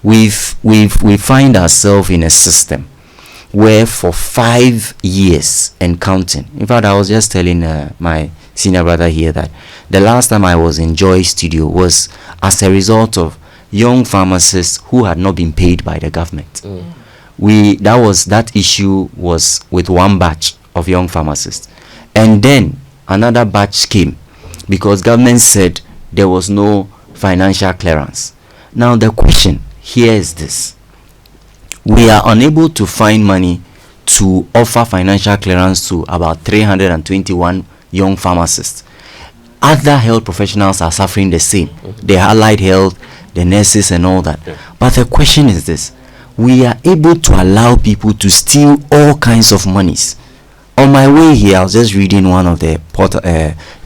we find ourselves in a system where for 5 years and counting. In fact, I was just telling my senior brother here that the last time I was in Joy Studio was as a result of young pharmacists who had not been paid by the government. That issue was with one batch of young pharmacists, and then another batch came because government said there was no financial clearance. Now the question here is this: we are unable to find money to offer financial clearance to about 321 young pharmacists. Other health professionals are suffering the same. The allied health, the nurses and all that. But the question is this: we are able to allow people to steal all kinds of monies. On my way here, I was just reading one of the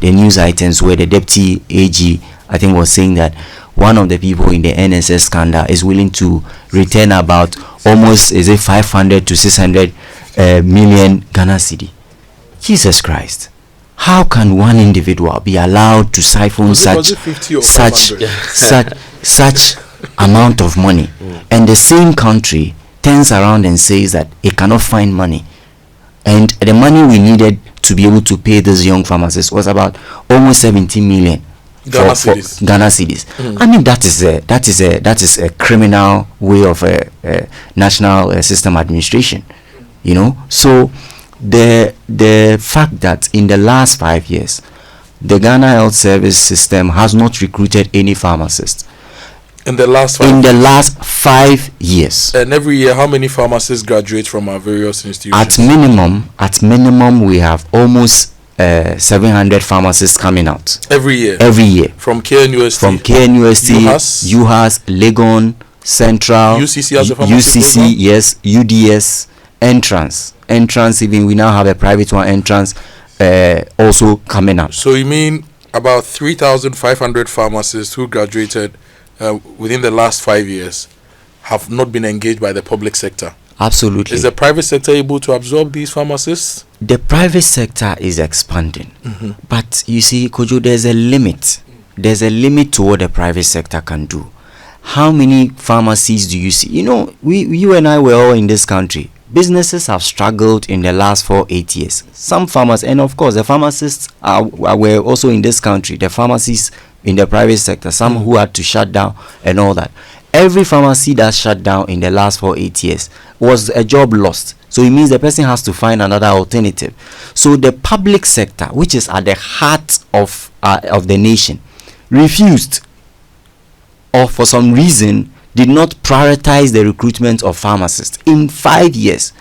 news items where the deputy AG, I think, was saying that one of the people in the NSS scandal is willing to return about almost 500 to 600 million Ghana cedi. Jesus Christ. How can one individual be allowed to siphon such amount of money, and the same country turns around and says that it cannot find money? And the money we needed to be able to pay these young pharmacists was about almost 17 million Ghana cedis. I mean, that is a criminal way of national system administration, you know. So the fact that in the last 5 years the Ghana Health Service system has not recruited any pharmacists in the last 5 years. And every year, how many pharmacists graduate from our various institutions? At minimum, we have almost 700 pharmacists coming out every year. From KNUST, UHAS, Legon, Central, UCC as a pharmacist UCC, yes, UDS, Entrance. Even we now have a private one, Entrance, also coming up. So you mean about 3,500 pharmacists who graduated within the last 5 years have not been engaged by the public sector? Absolutely. Is the private sector able to absorb these pharmacists? The private sector is expanding, but you see, Kojo, there's a limit. There's a limit to what the private sector can do. How many pharmacies do you see? You know, you and I were all in this country. Businesses have struggled in the last 4-8 years. Some pharmacists, and of course the pharmacists were also in this country, the pharmacies in the private sector, some who had to shut down and all that. Every pharmacy that shut down in the last 4-8 years was a job lost. So it means the person has to find another alternative. So the public sector, which is at the heart of the nation, refused, or for some reason did not prioritize the recruitment of pharmacists. In 5 years,